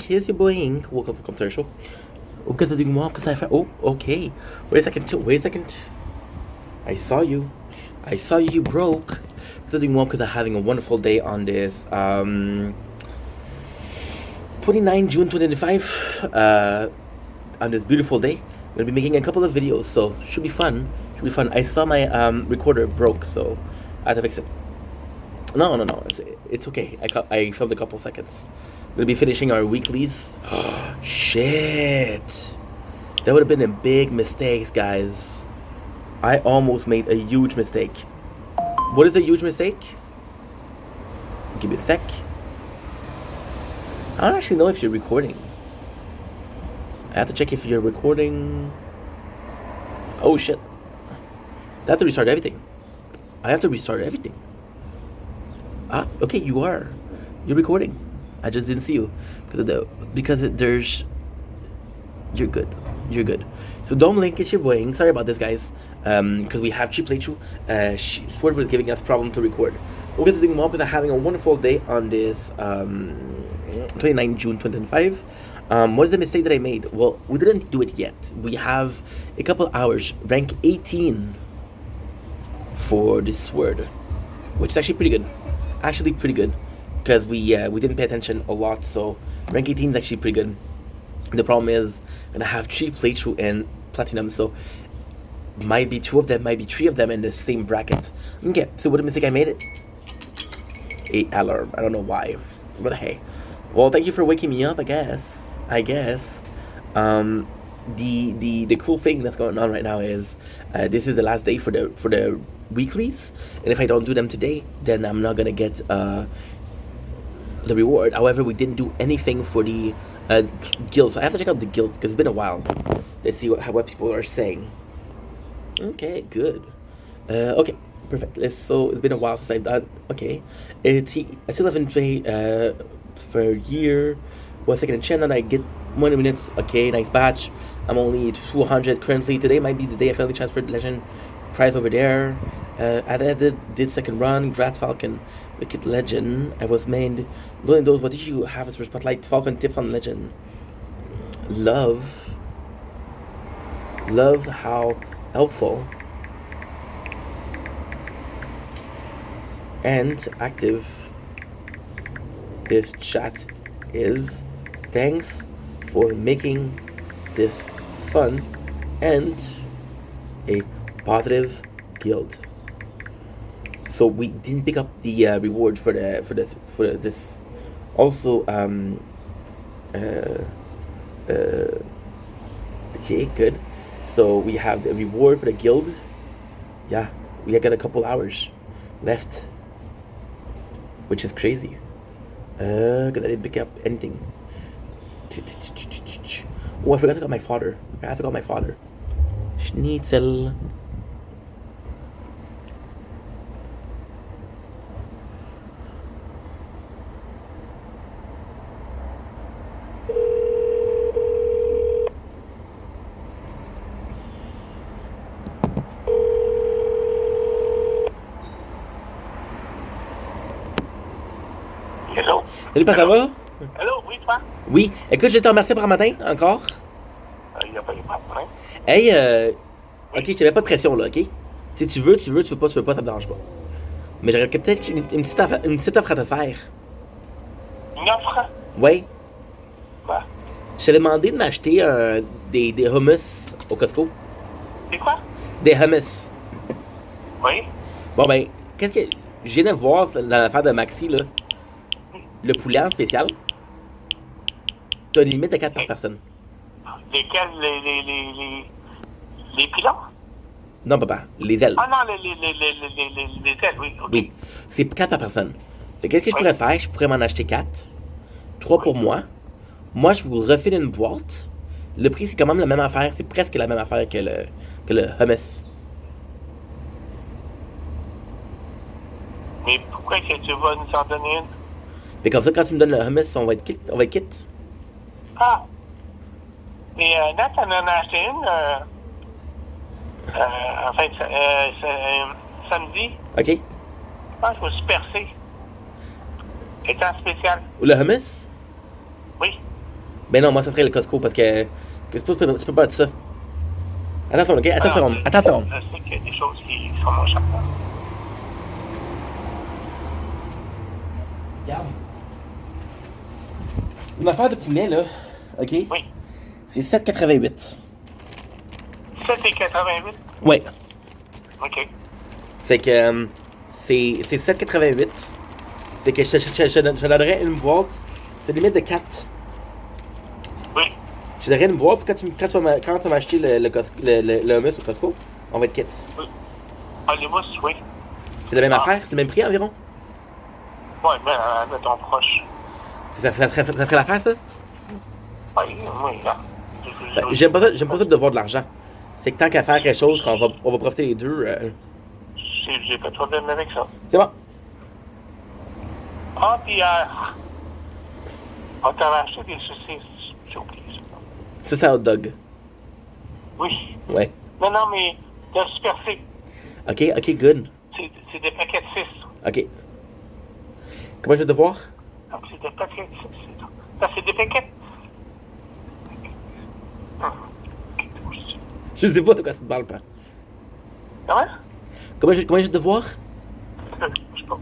here's your boy Ink. Welcome to Computer Show. Because I'm doing more because I found. Oh, okay. Wait a second. Wait a second. I saw you. You broke. Because I'm doing more because I'm having a wonderful day on this 29 June 2025. On this beautiful day. I'm gonna be making a couple of videos, so should be fun. I saw my recorder broke, so I had to fix it. No. It's okay. I filmed a couple seconds. We're gonna be finishing our weeklies. Shit. That would have been a big mistake, guys. I almost made a huge mistake. What is a huge mistake? Give me a sec. I don't actually know if you're recording. I have to check if you're recording. Oh shit. I have to restart everything. Okay, you are. You're recording. I just didn't see you because there's. You're good. So Dome Link is your boying. Sorry about this, guys. Because we have cheap playthrough. Sword was giving us problem to record. We're going to do more because I'm having a wonderful day on this 29 June 2025. What is the mistake that I made? Well, we didn't do it yet. We have a couple hours. Rank 18 for this sword, which is actually pretty good. Because we didn't pay attention a lot, so rank 18 is actually pretty good. The problem is I'm gonna have cheap playthrough and platinum, so might be 2 of them, might be 3 of them in the same bracket. Okay, so what a mistake I made it. 8 alarm. I don't know why, but hey. Well, thank you for waking me up. I guess. The cool thing that's going on right now is this is the last day for the weeklies, and if I don't do them today, then I'm not gonna get the reward. However, we didn't do anything for the guild, so I have to check out the guild because it's been a while. Let's see what people are saying. Okay, good. Okay, perfect. So it's been a while since I've done. Okay, I still haven't played for a year. 1 second in channel, I get 20 minutes. Okay, nice batch. I'm only 200 currently. Today might be the day I finally transferred legend prize over there. I did second run. Grats Falcon, Wicked Legend. I was made. Learning those. What did you have as for spotlight? Falcon tips on legend. Love how helpful and active this chat is. Thanks for making this fun and a positive guild. So we didn't pick up the reward for this. Also, okay, good. So we have the reward for the guild. Yeah, we got a couple hours left, which is crazy. Cause I didn't pick up anything. Oh, I forgot to call my father. Schnitzel. Hello. Salut, ça va? Hello, oui, toi? Oui. Écoute, je te remercie pour un matin, encore. Il n'y a pas de problème. Hey, ok, je te mets pas de pression, là, ok? Si tu veux, tu veux pas, ça me dérange pas. Mais j'aurais peut-être une petite offre à te faire. Une offre? Ouais. Quoi? Je t'ai demandé de m'acheter des hummus au Costco. C'est quoi? Des hummus. Oui. Bon, ben, qu'est-ce que. Je viens de voir dans l'affaire de Maxi, là. Le poulet en spécial. T'as une limite de 4 par personne. Lesquels? Les pilons? Non, papa, les ailes. Ah non, les ailes, oui. Okay. Oui, c'est 4 par personne. Fait qu'est-ce que je pourrais faire? Je pourrais m'en acheter 4. 3 pour moi. Moi, je vous refile une boîte. Le prix, c'est quand même la même affaire. C'est presque la même affaire que le hummus. Mais pourquoi que tu vas nous en donner une? Fait comme ça, quand tu me donnes le hummus, on va être quitte. Ah! Mais là, t'en as acheté une, en fait, samedi. OK. Je pense que je me suis percé. Étant spécial. Le hummus? Oui. Ben non, moi, ça serait le Costco parce que tu peux pas dire ça. Attention, ok? Attends une seconde. Attends une seconde. Je sais qu'il y a des choses qui sont moins chères. Regarde. Une affaire de poulet, là, ok? Oui. C'est 7,88. 7,88? Ouais. OK. Fait que c'est 7,88. Fait que je donnerais une boîte. C'est limite de 4. Oui. Je donnerais une boîte. Quand tu vas m'acheter le hummus au Costco, on va être quitte. Oui. Ah, les mousses, oui. C'est la même affaire? C'est le même prix environ? Oui, mais mettons proche. Ça ferait l'affaire, ça? Oui, oui, là. Ben, j'aime pas ça de devoir de l'argent. C'est que tant qu'à faire quelque chose, on va profiter les deux. J'ai pas de problème avec ça. C'est bon. Ah, puis on t'avait acheté des saucisses. J'ai oublié ça. Ça, c'est hot dog. Oui. Ouais. Non, mais de Super C. Ok, good. C'est des paquets de 6. Ok. Comment je vais devoir? Donc, c'est des paquets de 6. Ça, c'est des paquets. Je sais pas de quoi ça me parle pas. Comment? Comment je vais devoir? Je sais pas.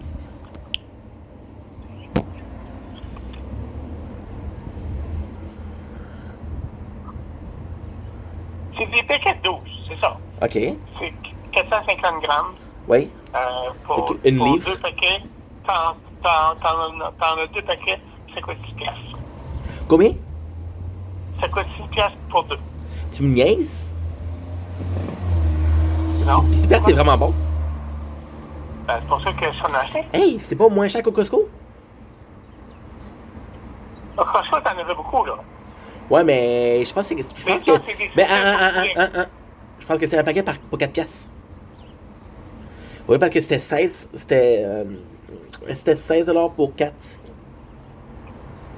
C'est des paquets de 12, c'est ça. Ok. C'est 450 grammes. Oui. Pour Une livre. 2 paquets. T'en as 2 paquets, ça coûte 6 piastres. Combien? Ça coûte 6 piastres pour 2. Tu me niaises? Non? Puis 6 piastres, c'est vraiment bon. Ben, c'est pour ça que j'en ai acheté. Hey, c'est pas moins cher qu'au Costco? Au Costco, t'en avais beaucoup, là. Ouais, mais je pense que... Mais je pense que c'est un paquet pour 4 piastres. Oui, parce que c'était 16... C'était 16 $ pour 4.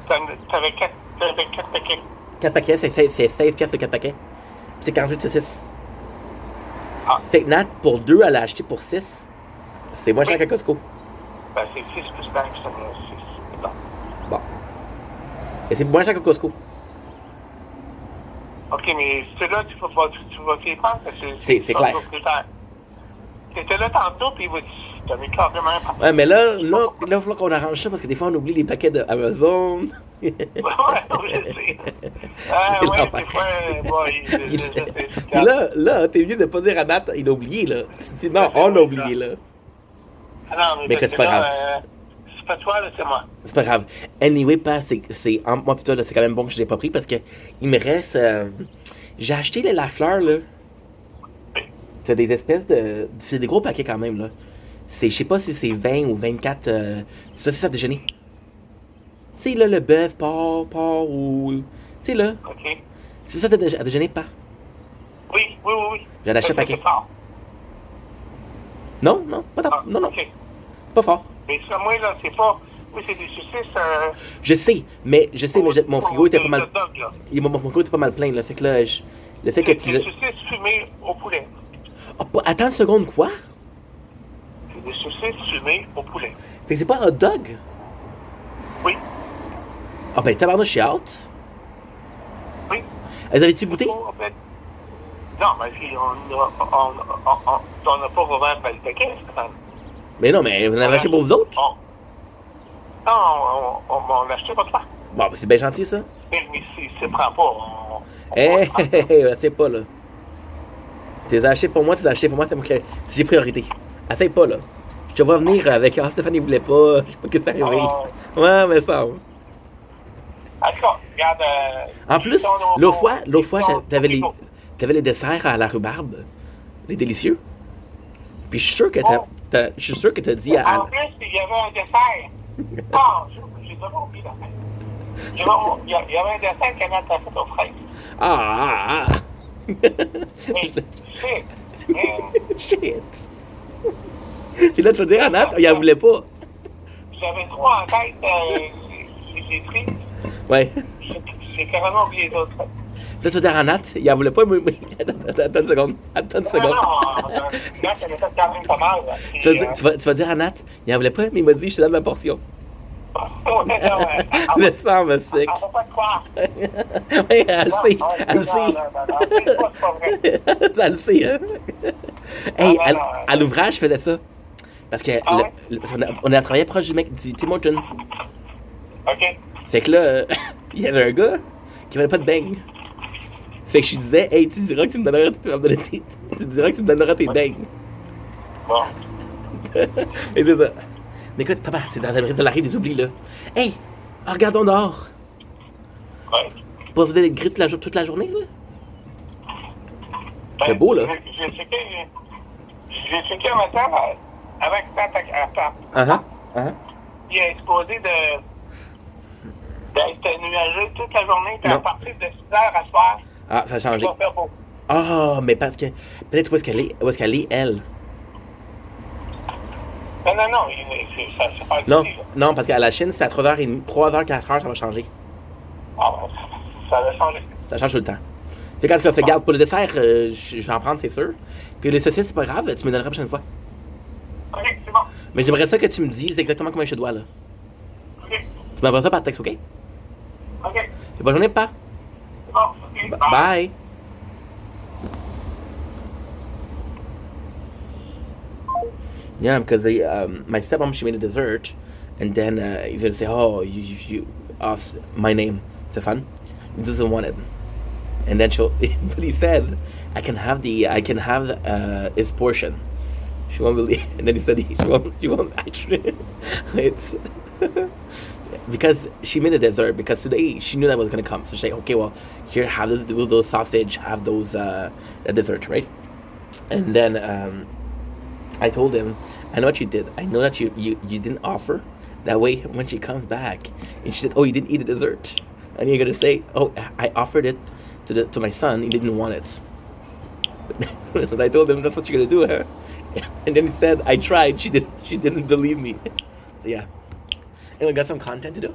T'avais 4 paquets. 4 paquets, c'est 16 piastres de 4 paquets. Puis c'est 48 saucisses. Ah. Fait que Nat, pour 2, elle a acheté pour 6. C'est moins cher que Costco. Ben, c'est 6 plus 5, ça me 6. Non. Bon. Et c'est moins cher que Costco. OK, mais ceux-là, tu vas t'y prendre parce que C'est clair. T'étais là tantôt, puis t'avais carrément pas. Ouais, mais là, il va falloir qu'on arrange ça parce que des fois, on oublie les paquets d'Amazon. Ouais, je sais. Ah, ouais, des fois, Là, t'es mieux de pas dire à Nat, il a oublié, là. Tu dis, non, on a oublié, là. Ah non, mais que c'est pas grave. C'est pas toi, là, c'est moi. C'est pas grave. Anyway, c'est entre moi et toi, là, c'est quand même bon que je l'ai pas pris parce que il me reste. J'ai acheté la fleur, là. C'est des espèces de. C'est des gros paquets quand même, là. Je sais pas si c'est 20 ou 24 saucisses à déjeuner. Tu sais, là, le bœuf, porc ou. Tu sais, là. OK. C'est ça à déjeuner, pas? Oui. J'en achète un paquet. C'est fort. Non, pas tant. Ah, Non. OK. C'est pas fort. Mais ça, moi, là, c'est pas. Oui, c'est des saucisses. Je sais, mais mon frigo était pas mal. Hot dog, là. Mon frigo était pas mal plein, là. Fait que là, le fait que C'est des saucisses fumées au poulet. Oh, attends une seconde, quoi? C'est des saucisses fumées au poulet. Fait que c'est pas un hot dog? Oui. Ah ben, tabarnouche, je suis out. Oui. Elles avaient-tu goûté? En fait, non, mais on n'a pas ouvert le paquet, Stéphane. Mais non, mais vous en avez acheté pour vous autres? Non, on l'achetait pas toi. Bon, ben, c'est bien gentil, ça. Mais si tu prends pas, C'est pas, là. Tu les as achetés pour moi, c'est moi, c'est moi que j'ai priorité. Essaye pas, là. Je te vois venir avec, Stéphane, il voulait pas, je sais pas que c'est arrivé. Ouais, mais ça. Attends, regarde. En plus, l'autre fois, t'avais les desserts à la rhubarbe. Les délicieux. Puis je suis sûr que t'as dit à. En plus, il y avait un dessert. Ah, j'ai vraiment oublié l'affaire. Il y avait un dessert canal de fait aux fraises. Ah! Mais, Shit! Puis là, tu vas dire à Nat, il en voulait pas. J'avais 3 en tête, j'ai pris. Ouais. J'ai carrément oublié les autres. Là, tu vas dire à Nat, il en voulait pas, mais. Attends une seconde. Non, Nat, elle a fait quand même pas mal. Tu vas dire à Nat, il en voulait pas, mais il m'a dit, je te donne ma portion. Ouais, non, Le sang me sick. on va pas te croire. Oui, elle Non, sait. non, Elle non, sait. non, c'est pas vrai. Elle le sait, hein? Hey, Non, non, à l'ouvrage, je faisais ça. Parce que Ah ouais? on a travaillé proche du mec du Tim Hortons. OK. Fait que là, il y avait un gars qui avait pas de beigne. Fait que je lui disais, hey, tu diras que tu me donneras, tu diras que tu me donneras tes beignes. Bon. Et c'est ça. Mais écoute, papa, c'est dans la rue des oublis, là. Hey, regardons dehors. Ouais. Pas vous allez gris toute la journée, là? Ben, C'est beau, là. J'ai checké un matin avec ta. Il est exposé d'être nuageux toute la journée, puis à Non. partir de 6 heures à soir, Ah, ça a il changé. va faire beau. Ah, mais parce que. Peut-être où est-ce qu'elle est, elle. Non, ça c'est pas Non, ici, là. non, parce qu'à la Chine, c'est à 3h30, 3h, 4h, ça va changer. Ah, ça va changer. Ça change tout le temps. Fait quand tu regarde pour le dessert, je vais en prendre, c'est sûr. Puis les saucisses, c'est pas grave, tu me donneras la prochaine fois. OK, c'est bon. Mais j'aimerais ça que tu me dises exactement comment je dois, là. OK. Tu m'envoies ça par texte, ok? OK. Bonne journée, papa. C'est bon. OK. Bye. Yeah, because my stepmom, she made a dessert, and then he's gonna say, "Oh, you asked my name, Stefan. He doesn't want it." And then but he said, I can have his portion. She won't believe. And then he said she won't actually. It's because she made a dessert because today she knew that was gonna come. So she said, okay, well, here, have those sausage, have those the dessert, right? And then I told him, I know what you did. I know that you didn't offer. That way, when she comes back, and she said, oh, you didn't eat the dessert, and you're gonna say, oh, I offered it to my son. He didn't want it. But I told him that's what you're gonna do, huh? And then he said, I tried. She didn't believe me. So yeah. And we got some content to do.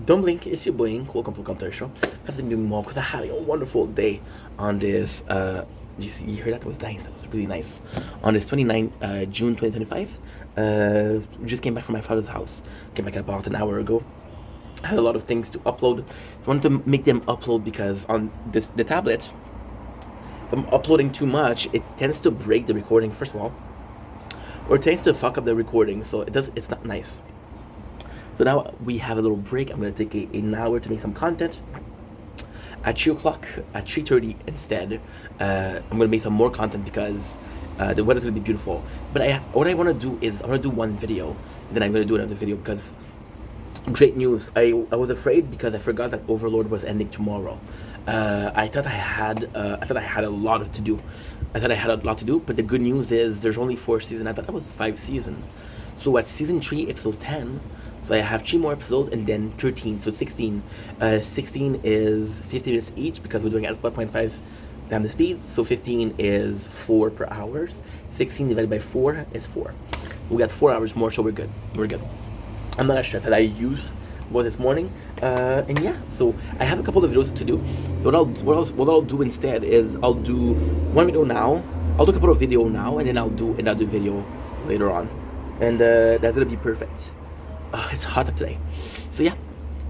Don't blink, it's your boy. Welcome to the Commentary Show. Have to do more because I had a wonderful day on this. You heard that? Was nice. That was really nice. On this 29 June 2025. Just came back from my father's house. Came back about an hour ago. I had a lot of things to upload. I wanted to make them upload because on the tablet, if I'm uploading too much, it tends to break the recording, first of all. Or it tends to fuck up the recording, so it's not nice. So now we have a little break. I'm going to take an hour to make some content. At 3 o'clock, at 3:30 instead, I'm going to make some more content because the weather's going to be beautiful. But what I want to do is, I'm going to do one video, then I'm going to do another video because great news. I was afraid because I forgot that Overlord was ending tomorrow. I thought I had a lot to do. But the good news is there's only 4 seasons. I thought that was 5 seasons. So at season 3, episode 10, so I have 3 more episodes and then 13, so 16. 16 is 50 minutes each because we're doing it at 1.5 times the speed. So 15 is 4 per hour. 16 divided by 4 is 4. We got 4 hours more, so we're good. I'm not as stressed that I used was this morning, and yeah. So I have a couple of videos to do. So what I'll do instead is I'll do one video now. I'll do a couple of videos now, and then I'll do another video later on, and that's gonna be perfect. It's hot today, so yeah.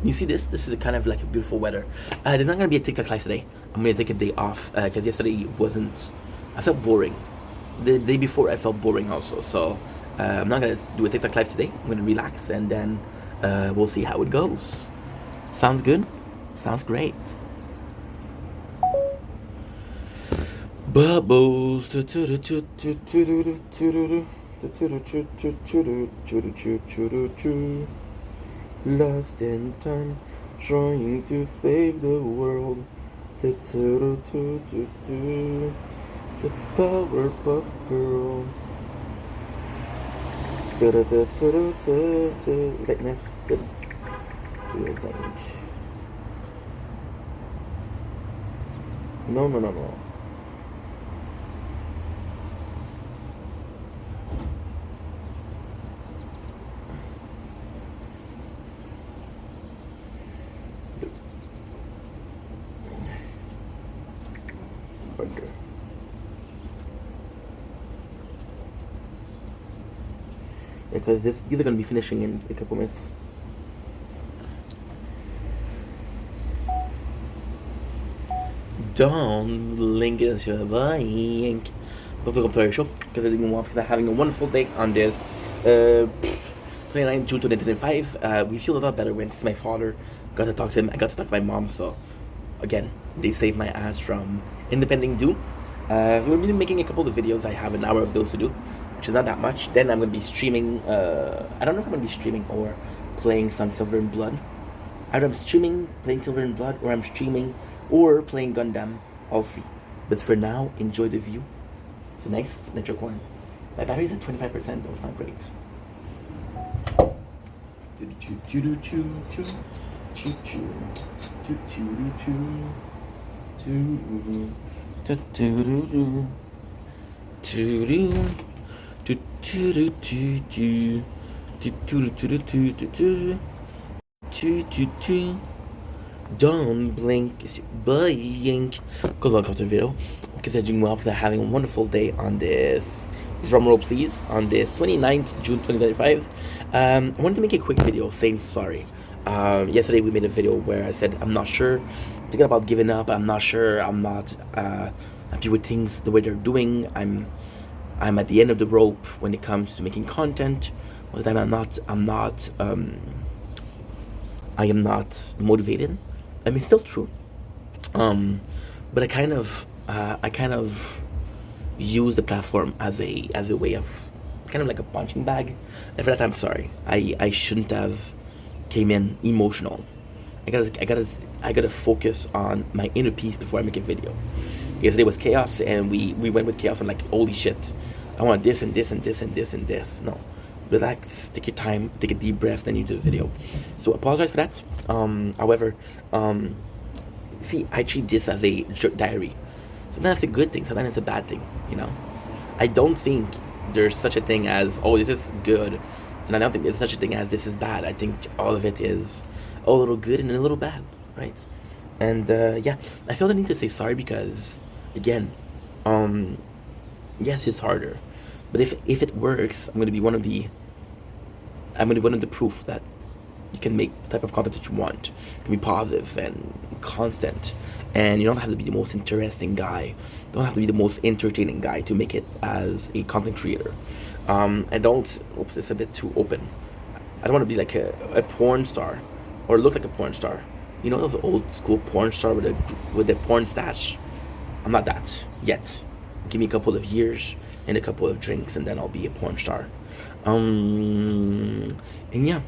You see this? This is kind of like a beautiful weather. There's not gonna be a TikTok live today. I'm gonna take a day off because yesterday wasn't. I felt boring. The day before I felt boring also. So I'm not gonna do a TikTok live today. I'm gonna relax and then we'll see how it goes. Sounds good? Sounds great. Bubbles. Lost in time, trying to save the world. The Powerpuff Girl. Let nefes presente. No. because these are going to be finishing in a couple minutes. Don't link is your blank. Welcome to our show. Because I'm having a wonderful day on this 29th June 2025. We feel a lot better when my father got to talk to him. I got to talk to my mom. So again, they saved my ass from impending doom. We're going to be making a couple of videos. I have an hour of those to do, which is not that much. Then I'm going to be streaming. I don't know if I'm going to be streaming or playing some Silver and Blood. Either I'm streaming, playing Silver and Blood, or I'm streaming or playing Gundam. I'll see. But for now, enjoy the view. It's a nice Nitro Corn. My battery's at 25%, though. It's not great. Don't blink, blink. Good luck after the video. Considering well, because I'm having a wonderful day on this. Drumroll, please. On this 29th June 2025. I wanted to make a quick video saying sorry. Yesterday we made a video where I said I'm not sure, thinking about giving up. I'm not sure. I'm not happy with things the way they're doing. I'm at the end of the rope when it comes to making content. Most of the time I am not motivated. I mean, it's still true. But I kind of use the platform as a way of kind of like a punching bag. And for that, I'm sorry. I shouldn't have came in emotional. I gotta focus on my inner peace before I make a video. Yesterday was chaos, and we went with chaos. I'm like, holy shit, I want this and this and this and this and this. No, relax, take your time, take a deep breath, then you do the video. So apologize for that. However, see, I treat this as a diary. Sometimes it's a good thing, sometimes it's a bad thing, you know? I don't think there's such a thing as, oh, this is good, and I don't think there's such a thing as this is bad. I think all of it is a little good and a little bad, right? And yeah, I feel the need to say sorry because, again, yes, it's harder, but if it works, I'm gonna be one of the proof that you can make the type of content that you want. It can be positive and constant, and you don't have to be the most interesting guy. You don't have to be the most entertaining guy to make it as a content creator. Oops, it's a bit too open. I don't want to be like a porn star or look like a porn star. You know, those old school porn star with the porn stash. I'm not that yet. Give me a couple of years and a couple of drinks, and then I'll be a porn star. And yeah,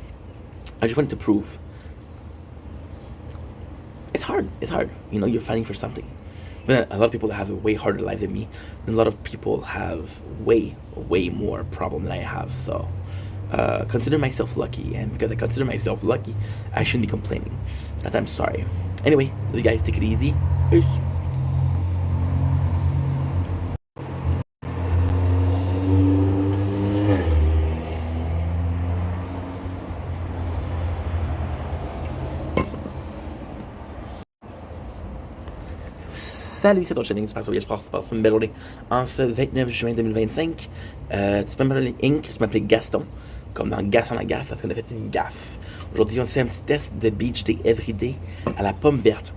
I just wanted to prove it's hard. It's hard. You know, you're fighting for something. But a lot of people have a way harder life than me, and a lot of people have way more problem than I have. So consider myself lucky, and because I consider myself lucky, I shouldn't be complaining. That I'm sorry. Anyway, you guys take it easy. Peace. Salut, c'est ton Channing, j'espère que tu passes une belle journée. En ce 29 juin 2025, tu peux m'appeler Inc, tu m'appelles Gaston, comme dans Gaston la gaffe, parce qu'on a fait une gaffe. Aujourd'hui, on fait un petit test de Beach Day Everyday à la pomme verte.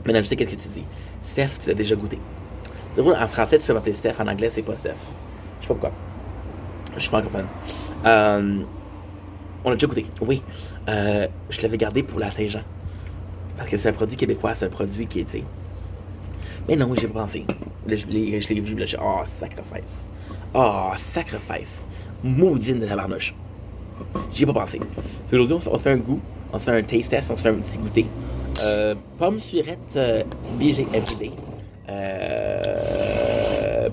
Maintenant, je sais qu'est-ce que tu dis. Steph, tu l'as déjà goûté. En français, tu peux m'appeler Steph, en anglais, c'est pas Steph. Je sais pas pourquoi. Je suis francophone. On a déjà goûté, oui. Je l'avais gardé pour la Saint-Jean. Parce que c'est un produit québécois, c'est un produit qui est, tu sais. Mais non, j'ai pas pensé. Là, je l'ai vu, là, j'ai dit, oh, sacrifice. Oh, sacrifice. Maudine de tabarnouche. J'y ai pas pensé. Aujourd'hui, on se fait un goût, on se fait un taste test, on se fait un petit goûter. Pomme surette BG Everyday.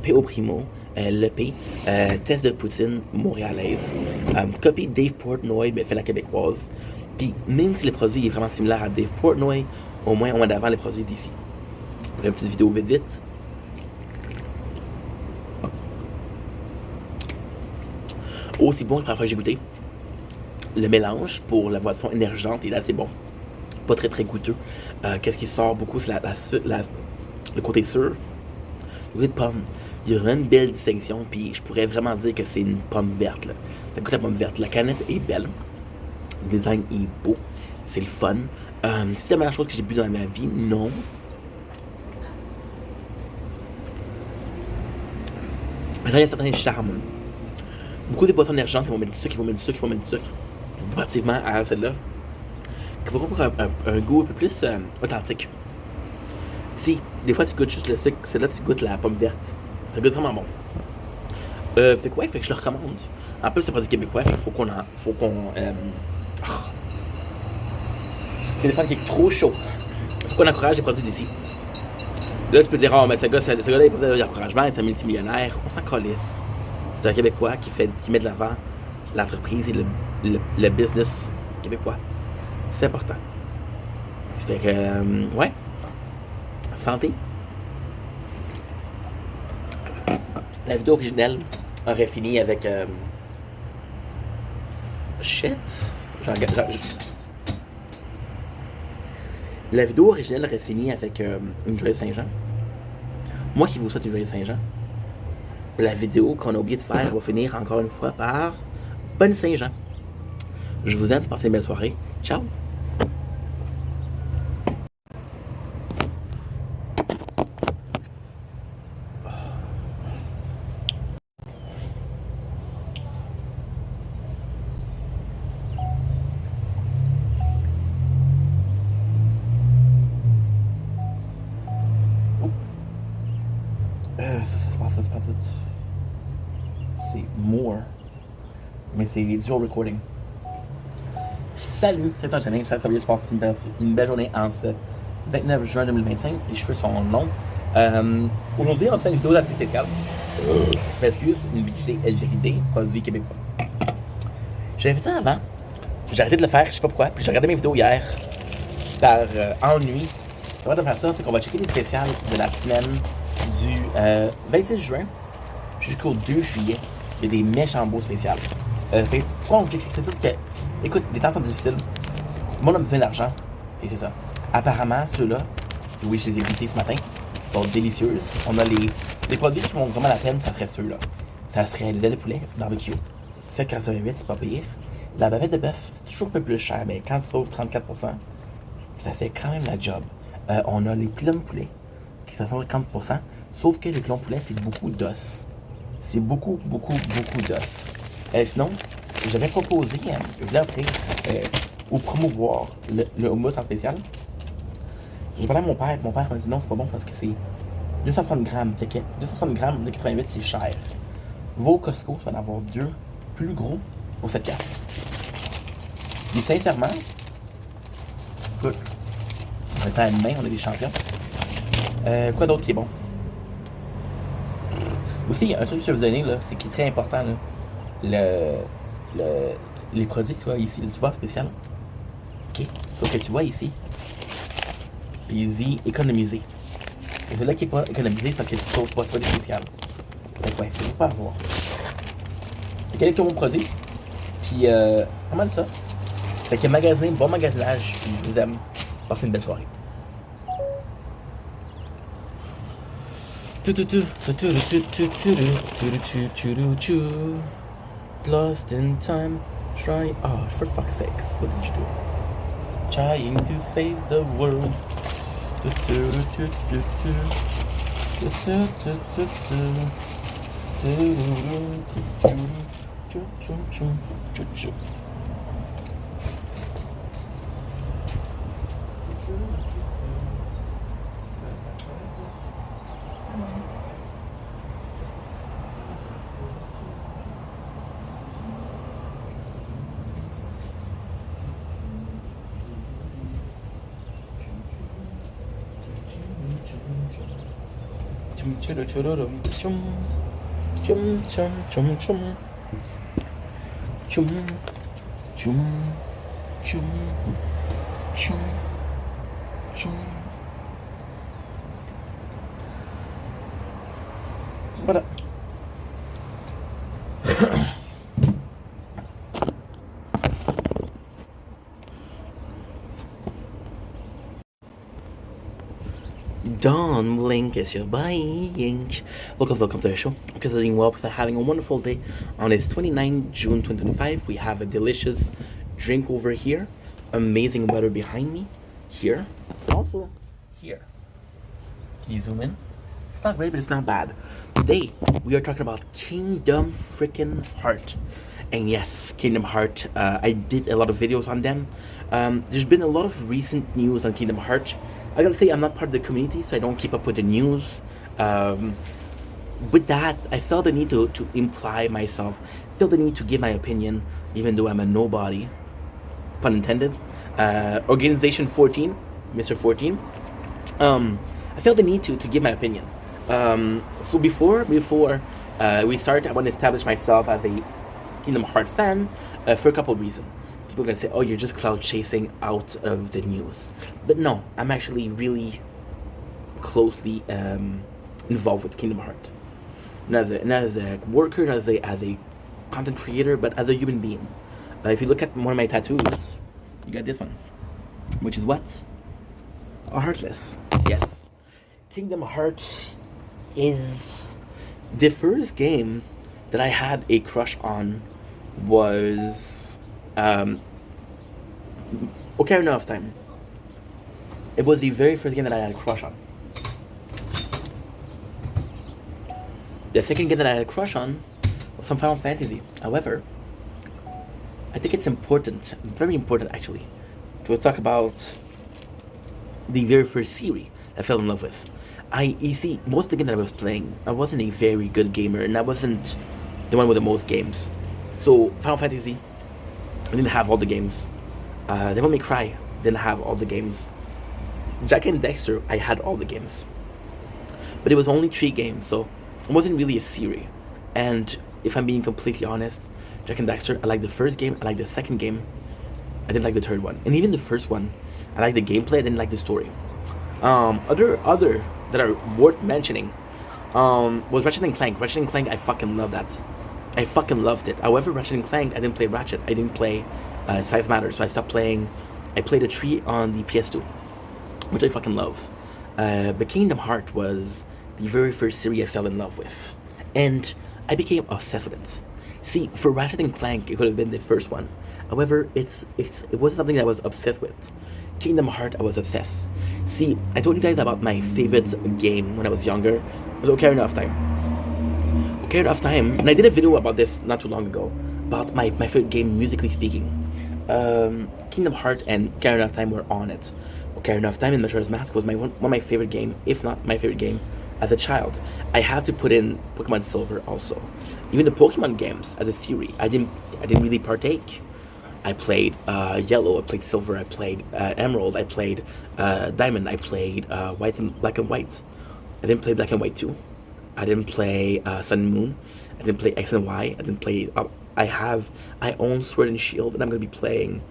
P.O. Primo. l'EP, test de poutine montréalaise, copie Dave Portnoy, mais fait la québécoise. Puis même si le produit est vraiment similaire à Dave Portnoy, au moins on a d'avant les produits d'ici. On fait une petite vidéo vite. Aussi bon que la première fois que j'ai goûté. Le mélange pour la boisson énergisante est assez bon. Pas très très goûteux. Qu'est-ce qui sort beaucoup, c'est le côté sûr. Le goût de pomme. Il y a vraiment une belle distinction, puis je pourrais vraiment dire que c'est une pomme verte. Là. Ça goûte la pomme verte. La canette est belle. Le design est beau. C'est le fun. C'est la meilleure chose que j'ai bu dans ma vie? Non. Là, il y a certains charmes. Beaucoup de boissons énergentes, ils vont mettre du sucre, ils vont mettre du sucre, ils vont mettre du sucre. Comparativement à celle-là, qui va avoir un goût un peu plus authentique. Si, des fois tu goûtes juste le sucre, celle-là tu goûtes la pomme verte. Ça goûte vraiment bon. Fait que ouais, fait que je le recommande. En plus, c'est pas du québécois, fait qu'il faut qu'on téléphone qui est trop chaud. Faut qu'on encourage les produits d'ici. Là, tu peux dire, oh, mais ce gars-là, il peut d'encouragement, c'est un multimillionnaire. On s'en calisse. C'est un Québécois qui met de l'avant l'entreprise et le business québécois. C'est important. Fait que, ouais. Santé. La vidéo originelle aurait fini avec. Shit. La vidéo originelle aurait fini avec une joyeuse Saint-Jean. Moi qui vous souhaite une joyeuse Saint-Jean. La vidéo qu'on a oublié de faire va finir encore une fois par Bonne Saint-Jean. Je vous aime, passez une belle soirée. Ciao! Ça se passe tout. C'est more. Mais c'est dual recording. Salut, c'est Angelin. J'espère que ça va bien se passer une belle journée en ce 29 juin 2025. Les cheveux sont longs. Aujourd'hui, on fait une vidéo assez spéciale. Je m'excuse, une vidéo LGD, pas du québécois. J'avais fait ça avant. J'ai arrêté de le faire, je sais pas pourquoi. Puis j'ai regardé mes vidéos hier par ennui. Avant de faire ça, c'est qu'on va checker les spéciales de la semaine du 26 juin jusqu'au 2 juillet. Il y a des méchants beaux spéciales. Pourquoi on vous explique ça? C'est que, écoute, les temps sont difficiles. Le monde a besoin d'argent. Et c'est ça. Apparemment, ceux-là, oui, je les ai goûtés ce matin, sont délicieuses. On a les produits qui vont vraiment la peine, ça serait ceux-là. Ça serait le lait de poulet barbecue. 7,88, c'est pas pire. La bavette de bœuf, c'est toujours un peu plus cher, mais quand tu sauves 34%, ça fait quand même la job. On a les pilons poulet, qui sont à 50%, sauf que les pilons poulet, c'est beaucoup d'os. C'est beaucoup d'os. Sinon, j'avais proposé, je voulais offrir ou promouvoir le hummus en spécial. J'ai parlé à mon père m'a dit non, c'est pas bon parce que c'est 260 grammes. 260 grammes de 88, c'est cher. Va au Costco, tu vas en avoir deux plus gros pour cette casse. Et sincèrement, écoute, on est à une main, on est des champions. Quoi d'autre qui est bon? Aussi, un truc que je vais vous donner, là, c'est qui est très important, là, les produits que tu vois ici, tu vois spécial. Ok? Donc que tu vois ici, puis il dit économiser. Et celui-là qui n'est pas économisé, c'est parce que tu trouves pas ça des spéciales. Donc ouais, faut pas avoir. Fait qu'il y a quelques bons produits, puis pas mal ça. Fait que magasiner, bon magasinage, puis je vous aime. Passez une belle soirée. Lost in time, trying. Oh, for fuck's sakes, what did you do? Trying to save the world. Voilà. Don't blink as you're buying. Welcome to the show. Hope you're doing well, because I'm having a wonderful day. On this 29 June 2025, we have a delicious drink over here. Amazing weather behind me. Here. Also, here. Can you zoom in? It's not great, but it's not bad. Today, we are talking about Kingdom freaking Heart. And yes, Kingdom Heart, I did a lot of videos on them. There's been a lot of recent news on Kingdom Heart. I gotta say, I'm not part of the community, so I don't keep up with the news. With that, I felt the need to imply myself, felt the need to give my opinion, even though I'm a nobody. Pun intended. Organization 14, Mr. 14. I felt the need to give my opinion. So before we start, I want to establish myself as a Kingdom Heart fan for a couple of reasons. People are gonna say, "Oh, you're just cloud chasing out of the news," but no, I'm actually really closely involved with Kingdom Heart. Not as a worker, not as a content creator, but as a human being. If you look at one of my tattoos, you got this one, which is what? A Heartless. Yes, Kingdom Heart is the first game that I had a crush on. Was Ocarina of Time. It was the very first game that I had a crush on. The second game that I had a crush on was some Final Fantasy. However, I think it's important, very important actually, to talk about the very first series I fell in love with. You see, most of the games that I was playing, I wasn't a very good gamer, and I wasn't the one with the most games. So, Final Fantasy, I didn't have all the games. Devil May Cry, didn't have all the games. Jak and Daxter, I had all the games. But it was only 3 games, so it wasn't really a series. And if I'm being completely honest, Jak and Daxter, I liked the first game, I liked the second game, I didn't like the third one. And even the first one, I liked the gameplay, I didn't like the story. Other that are worth mentioning was Ratchet and Clank. Ratchet and Clank, I fucking love that. I fucking loved it. However, Ratchet and Clank, I didn't play Ratchet. I didn't play Scythe Matter, so I stopped playing. I played a 3 on the PS2, which I fucking love. But Kingdom Heart was the very first series I fell in love with, and I became obsessed with it. See, for Ratchet and Clank, it could have been the first one. However, it wasn't something that I was obsessed with. Kingdom Heart, I was obsessed. See, I told you guys about my favorite game when I was younger. It was Ocarina of Time. Ocarina of Time, and I did a video about this not too long ago, about my favorite game, musically speaking. Kingdom Heart and Ocarina of Time were on it. Ocarina of Time and Majora's Mask was one of my favorite game, if not my favorite game, as a child. I have to put in Pokemon Silver also. Even the Pokemon games as a series, I didn't really partake. I played Yellow, I played Silver, I played Emerald, I played Diamond, I played Black and White. I didn't play Black and White 2. I didn't play Sun and Moon. I didn't play X and Y. I didn't play. I own Sword and Shield, and I'm gonna be playing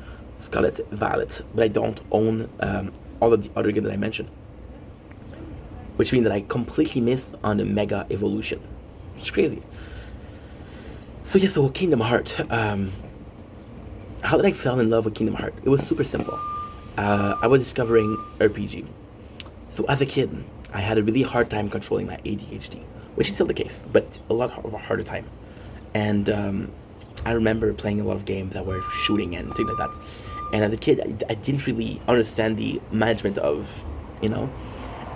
Scarlet Violet, but I don't own all of the other games that I mentioned. Which means that I completely missed on the Mega Evolution. It's crazy. So yeah, so Kingdom Heart. How did I fall in love with Kingdom Heart? It was super simple. I was discovering RPG. So as a kid, I had a really hard time controlling my ADHD, which is still the case, but a lot of a harder time. And I remember playing a lot of games that were shooting and things like that. And as a kid, I didn't really understand the management of,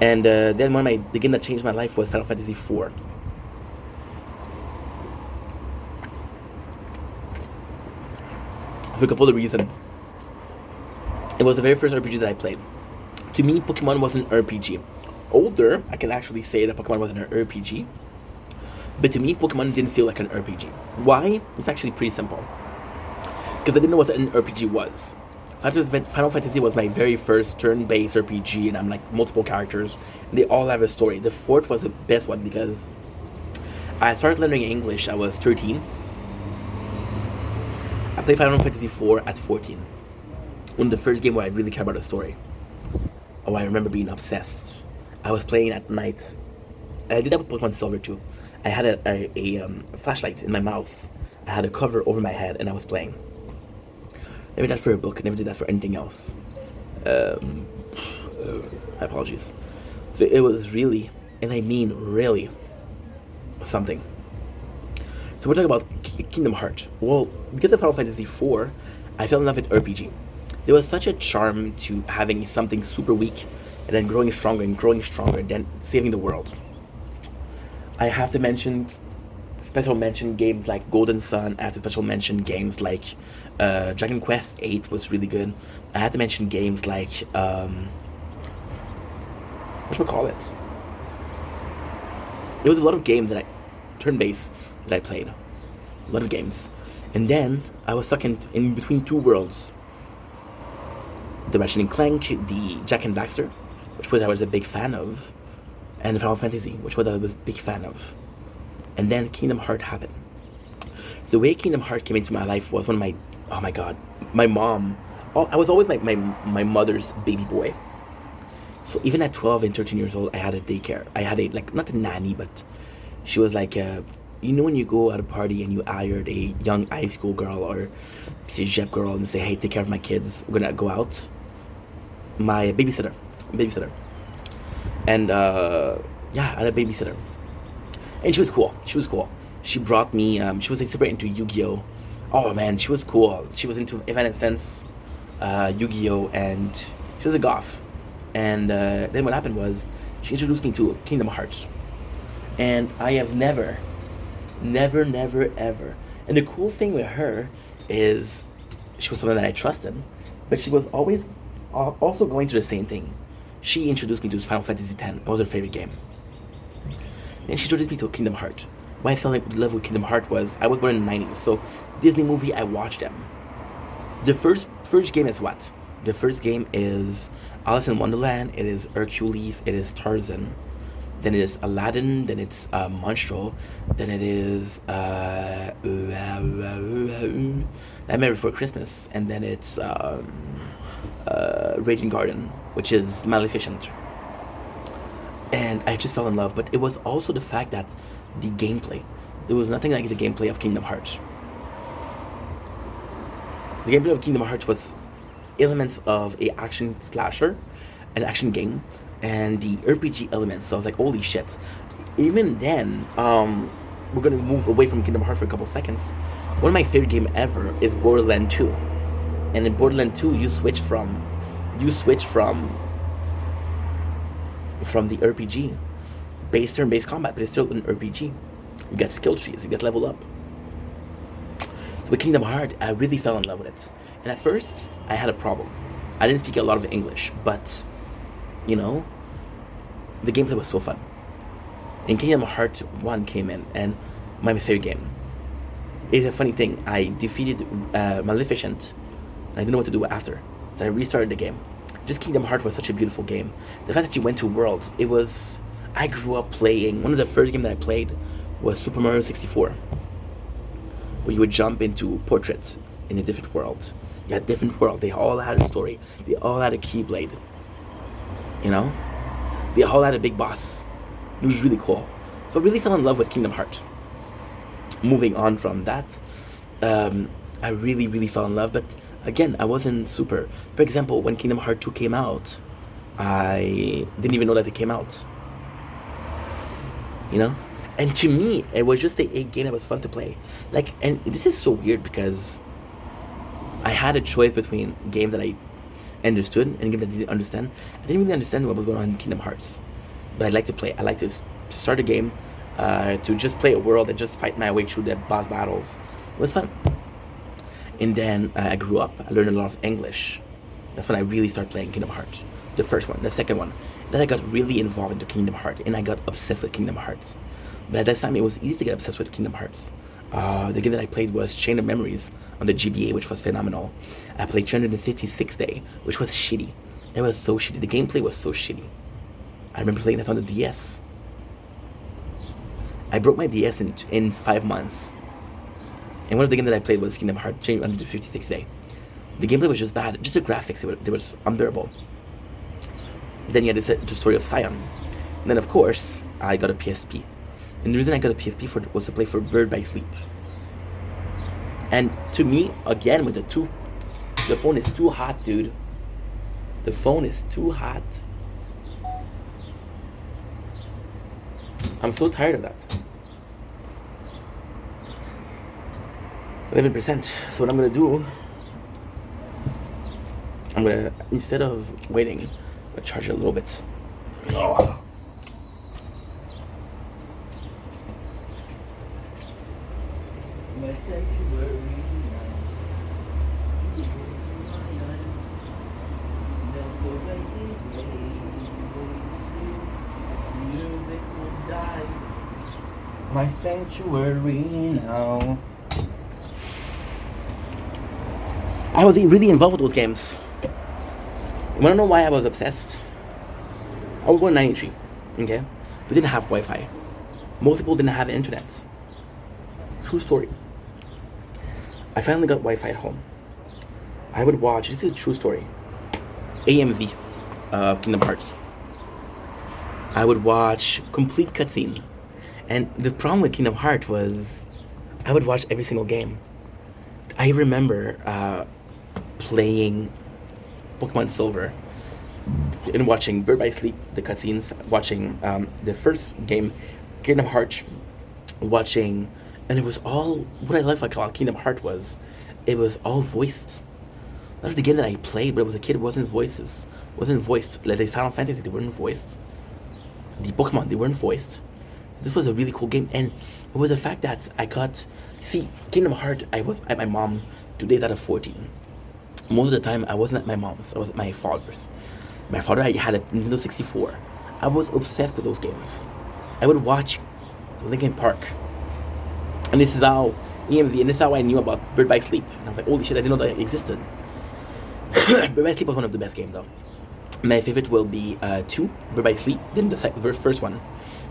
And then the game that changed my life was Final Fantasy IV. For a couple of reasons. It was the very first RPG that I played. To me, Pokemon was an RPG. Older, I can actually say that Pokemon wasn't an RPG. But to me, Pokemon didn't feel like an RPG. Why? It's actually pretty simple. Because I didn't know what an RPG was. Final Fantasy was my very first turn-based RPG, and I'm like multiple characters, and they all have a story. The fourth was the best one because I started learning English. I was 13. I played Final Fantasy IV at 14. One of the first game where I really cared about the story. Oh, I remember being obsessed. I was playing at night. I did that with Pokemon Silver too. I had a flashlight in my mouth. I had a cover over my head, and I was playing. Never did that for a book. Never did that for anything else. My apologies. So it was really, and I mean really, something. So we're talking about Kingdom Hearts. Well, because of Final Fantasy IV, I fell in love with RPG. There was such a charm to having something super weak and then growing stronger, then saving the world. I have to mention special mention games like Golden Sun. I have to special mention games like Dragon Quest VIII was really good. I have to mention games like what should we call it? There was a lot of games that I turn-based that I played. A lot of games. And then I was stuck in between two worlds. The Ratchet and Clank, the Jack and Daxter, which I was a big fan of, and Final Fantasy, which I was a big fan of. And then Kingdom Hearts happened. The way Kingdom Hearts came into my life was one of my, oh my god, my mom, I was always like my mother's baby boy. So even at 12 and 13 years old, I had a daycare. I had like, not a nanny, but she was like, you know when you go at a party and you hired a young high school girl or cégep girl and say, hey, take care of my kids, we're gonna go out? My babysitter. And yeah, I had a babysitter. And she was cool. She brought me, she was like super into Yu-Gi-Oh! Oh man, she was cool. She was into Evanescence, Yu-Gi-Oh! And she was a goth. And then what happened was, she introduced me to Kingdom Hearts. And I have never, ever. And the cool thing with her is, she was someone that I trusted, but she was always also going through the same thing. She introduced me to Final Fantasy X. It was her favorite game. And she introduced me to Kingdom Hearts. Why I fell in love with Kingdom Hearts was, I was born in the 90s, so Disney movie, I watched them. The first game is what? The first game is Alice in Wonderland, it is Hercules, it is Tarzan, then it is Aladdin, then it's Monstro, then it is Nightmare Before Christmas, and then it's Raging Garden, which is Maleficent. And I just fell in love, but it was also the fact that the gameplay, there was nothing like the gameplay of Kingdom Hearts. The gameplay of Kingdom Hearts was elements of a action slasher, an action game, and the RPG elements. So I was like, holy shit. Even then, we're gonna move away from Kingdom Hearts for a couple seconds. One of my favorite games ever is Borderlands 2. And in Borderlands 2, you switch from the RPG, base turn-based combat, but it's still an RPG. You get skill trees, you get level up. So with Kingdom Hearts, I really fell in love with it. And at first, I had a problem. I didn't speak a lot of English, but, you know, the gameplay was so fun. And Kingdom Hearts 1 came in, and my favorite game. It's a funny thing, I defeated Maleficent, and I didn't know what to do after. So I restarted the game. Just Kingdom Hearts was such a beautiful game. The fact that you went to worlds, it was... I grew up playing... One of the first games that I played was Super Mario 64. Where you would jump into portraits in a different world. You had different world. They all had a story. They all had a Keyblade. You know? They all had a big boss. It was really cool. So I really fell in love with Kingdom Hearts. Moving on from that, I really fell in love, but again, I wasn't super. For example, when Kingdom Hearts 2 came out, I didn't even know that it came out. You know? And to me, it was just a game that was fun to play. Like, and this is so weird because I had a choice between games that I understood and games that I didn't understand. I didn't really understand what was going on in Kingdom Hearts. But I like to play. I like to start a game, to just play a world and just fight my way through the boss battles. It was fun. And then I grew up. I learned a lot of English. That's when I really started playing Kingdom Hearts. The first one, the second one. Then I got really involved into Kingdom Hearts, and I got obsessed with Kingdom Hearts. But at that time, it was easy to get obsessed with Kingdom Hearts. The game that I played was Chain of Memories on the GBA, which was phenomenal. I played 356 Day, which was shitty. It was so shitty. The gameplay was so shitty. I remember playing that on the DS. I broke my DS in 5 months. And one of the games that I played was Kingdom Hearts Chain under the 56 Day. The gameplay was just bad. Just the graphics, they was unbearable. Then you had the story of Scion. And then, of course, I got a PSP. And the reason I got a PSP was to play for Bird by Sleep. And to me, again, with the phone is too hot, dude. The phone is too hot. I'm so tired of that. 11%. So what I'm gonna do, I'm gonna, instead of waiting, I'm gonna charge it a little bit. My sanctuary music will die. My sanctuary now. I was really involved with those games. You wanna know why I was obsessed? I was born in 93, okay? We didn't have Wi-Fi. Most people didn't have internet. True story. I finally got Wi-Fi at home. I would watch, this is a true story, AMV of Kingdom Hearts. I would watch complete cutscene. And the problem with Kingdom Hearts was I would watch every single game. I remember playing Pokemon Silver and watching Bird by Sleep, the cutscenes, watching the first game, Kingdom Hearts, watching, and it was all, what I liked about Kingdom Hearts was, it was all voiced. That was the game that I played, but it was a kid, it wasn't voiced. Like the Final Fantasy, they weren't voiced. The Pokemon, they weren't voiced. This was a really cool game, and it was the fact that I got, see, Kingdom Hearts, I was at my mom 2 days out of 14. Most of the time, I wasn't at my mom's, I was at my father's. My father, I had a Nintendo 64. I was obsessed with those games. I would watch Linkin Park. And this is how EMV, and this is how I knew about Bird by Sleep. And I was like, holy shit, I didn't know that existed. Bird by Sleep was one of the best games, though. My favorite will be 2, Bird by Sleep, then the first one.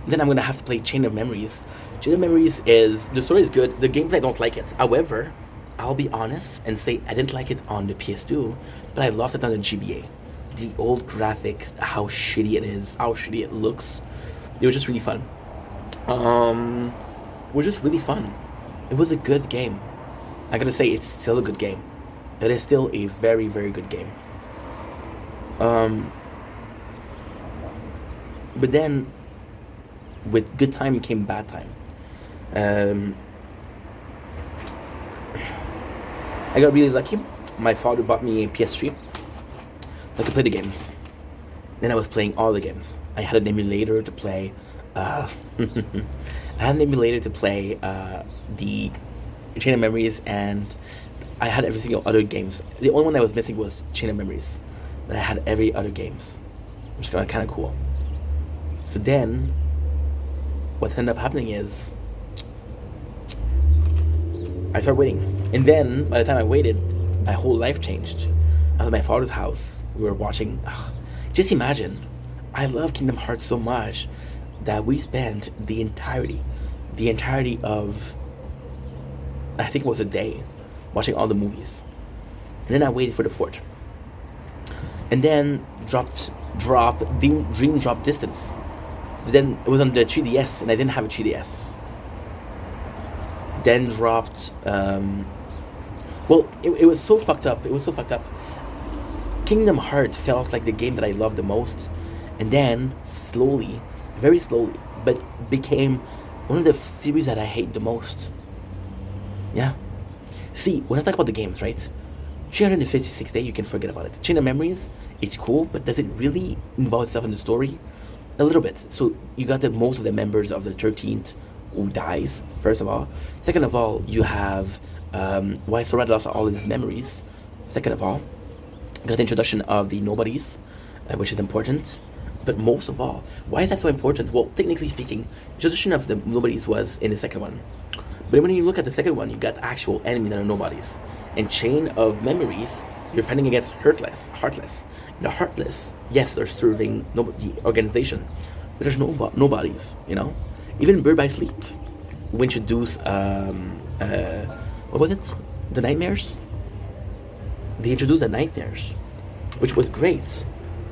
Then I'm gonna have to play Chain of Memories. Chain of Memories is, the story is good, the gameplay I don't like it. However, I'll be honest and say I didn't like it on the PS2, but I loved it on the GBA. The old graphics, how shitty it is, how shitty it looks. It was just really fun. It was just really fun. It was a good game. I gotta say, it's still a good game. It is still a very, very good game. But then, with good time came bad time. I got really lucky. My father bought me a PS3. I could play the games. Then I was playing all the games. I had an emulator to play. I had an emulator to play the Chain of Memories, and I had every single other games. The only one I was missing was Chain of Memories, but I had every other games, which is kind of cool. So then, what ended up happening is I started waiting, and then by the time I waited, my whole life changed. I was at my father's house. We were watching. Just imagine, I love Kingdom Hearts so much that we spent the entirety of, I think it was a day, watching all the movies. And then I waited for the fort. And then Dream Drop Distance. But then it was on the 3DS, and I didn't have a 3DS. Then dropped, well, it was so fucked up. It was so fucked up. Kingdom Hearts felt like the game that I loved the most. And then, slowly, very slowly, but became one of the series that I hate the most. Yeah. See, when I talk about the games, right? 356 days, you can forget about it. Chain of Memories, it's cool, but does it really involve itself in the story? A little bit. So you got most of the members of the 13th who dies, first of all. Second of all, you have why Sora lost all of his memories. Second of all, you got the introduction of the nobodies, which is important. But most of all, why is that so important? Well, technically speaking, the introduction of the nobodies was in the second one. But when you look at the second one, you got actual enemies that are nobodies. And Chain of Memories, you're fighting against Heartless. The Heartless, yes, they're serving the organization, but there's nobodies, you know? Even Bird by Sleep, we introduced, what was it? The Nightmares? They introduced the Nightmares, which was great.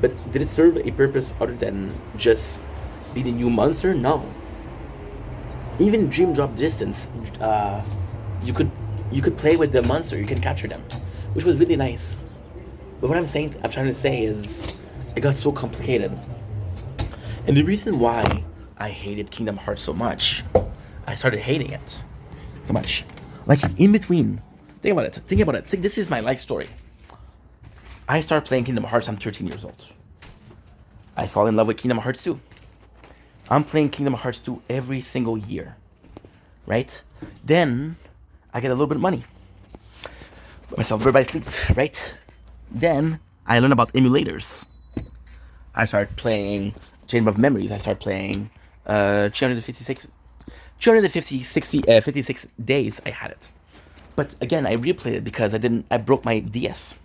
But did it serve a purpose other than just be the new monster? No. Even Dream Drop Distance, you could play with the monster, you can capture them, which was really nice. But what I'm trying to say is, it got so complicated. And the reason why I hated Kingdom Hearts so much. I started hating it so much. Like in between, think about it. Think about it. Think this is my life story. I started playing Kingdom Hearts. I'm 13 years old. I fall in love with Kingdom Hearts 2. I'm playing Kingdom Hearts 2 every single year, right? Then I get a little bit of money. Buy myself Bird by Sleep, right? Then I learn about emulators. I started playing Chamber of Memories. I started playing 56 days I had it. But again, I replayed it because I broke my DS.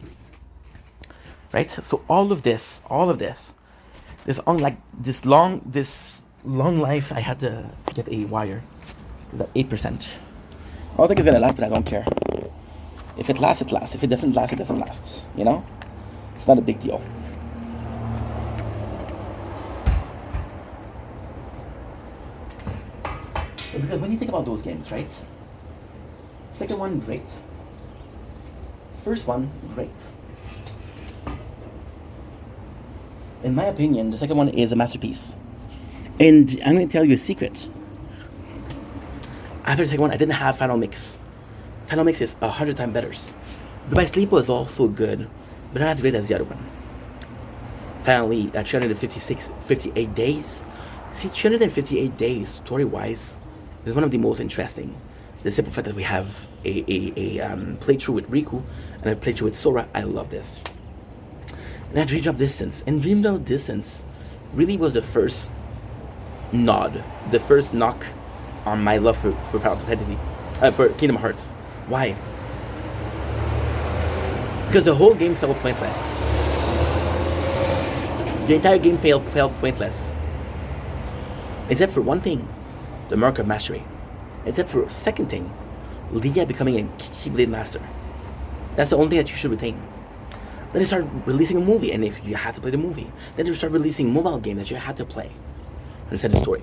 Right? So all of this, this long life, I had to get a wire. Is that 8%? I don't think it's gonna last, but I don't care. If it lasts, it lasts. If it doesn't last, it doesn't last. You know? It's not a big deal. Because when you think about those games, right? Second one, great. First one, great. In my opinion, the second one is a masterpiece. And I'm going to tell you a secret. After the second one, I didn't have Final Mix. Final Mix is 100 times better. But my Sleep was also good, but not as great as the other one. Finally, 58 days. See, 358 days, story-wise, is one of the most interesting. The simple fact that we have a playthrough with Riku and a playthrough with Sora, I love this. And I Dream Drop Distance. And Dream Drop Distance really was the first nod, the first knock on my love for Final Fantasy, for Kingdom Hearts. Why? Because the whole game felt pointless. The entire game felt pointless. Except for one thing, the Mark of Mastery. Except for a second thing, Leah becoming a Keyblade Master. That's the only thing that you should retain. Then they start releasing a movie, and if you have to play the movie, then they start releasing mobile game that you have to play. Understand the story.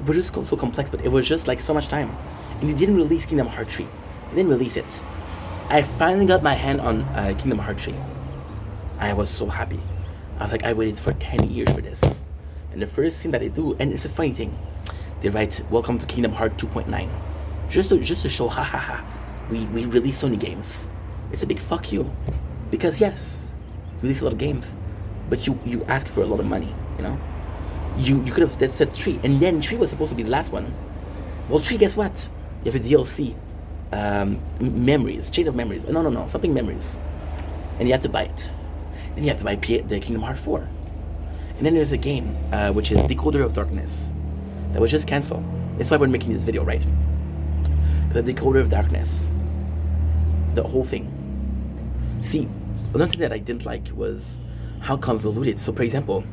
It was just so complex, but it was just like so much time. And they didn't release Kingdom Hearts 3. They didn't release it. I finally got my hand on Kingdom Hearts 3. I was so happy. I was like, I waited for 10 years for this. And the first thing that they do, and it's a funny thing, they write, "Welcome to Kingdom Hearts 2.9. Just to show, we release Sony games. It's a big fuck you. Because yes, you release a lot of games, but you ask for a lot of money, you know? You could have said 3, and then 3 was supposed to be the last one. Well, 3, guess what? You have a DLC. Memories, Chain of Memories. No, something Memories. And you have to buy it. Then you have to buy the Kingdom Hearts 4. And then there's a game, which is Decoder of Darkness. That was just cancelled. That's why we're making this video, right? The Decoder of Darkness. The whole thing. See, another thing that I didn't like was how convoluted. So, for example,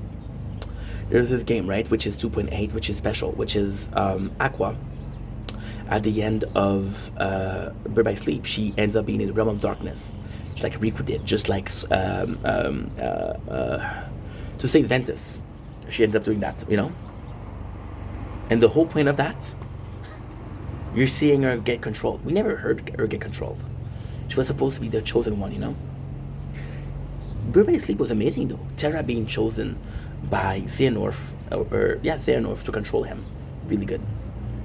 there's this game, right, which is 2.8, which is special, which is Aqua. At the end of Bird by Sleep, she ends up being in the realm of darkness, just like Riku did, just like to save Ventus. She ended up doing that, you know? And the whole point of that, you're seeing her get controlled. We never heard her get controlled. She was supposed to be the chosen one, you know? Bird by Sleep was amazing, though. Terra being chosen by Xehanort, Xehanort to control him. Really good.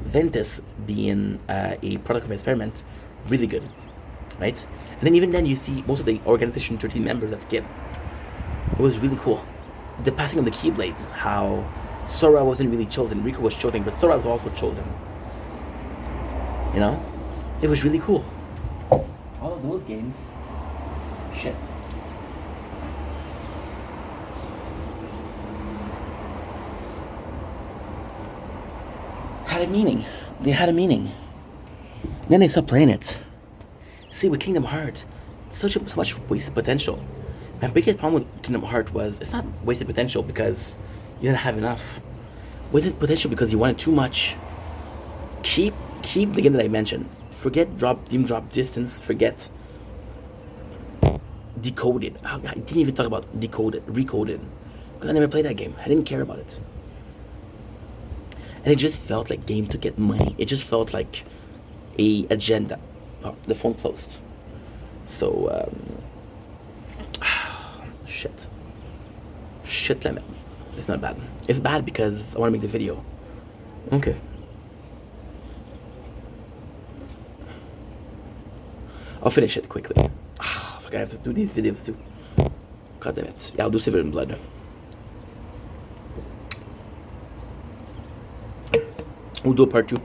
Ventus being a product of experiment. Really good. Right? And then even then, you see most of the organization 13 members of Skip. It was really cool. The passing of the Keyblade, how Sora wasn't really chosen. Riku was chosen, but Sora was also chosen. You know? It was really cool. All of those games, shit. Had a meaning. They had a meaning. And then they stopped playing it. See, with Kingdom Hearts, so much wasted potential. My biggest problem with Kingdom Hearts was, it's not wasted potential because you didn't have enough. Wasted potential because you wanted too much. Keep the game that I mentioned. Forget Dream Drop Distance. Forget Decoded. I didn't even talk about Recoded. Because I never played that game. I didn't care about it. And it just felt like game to get money. It just felt like a agenda. Oh, the phone closed. So, shit limit. It's not bad. It's bad because I want to make the video. Okay. I'll finish it quickly. Fuck, I have to do these videos too. God damn it. Yeah, I'll do Silver and Blood. We'll do a part 2.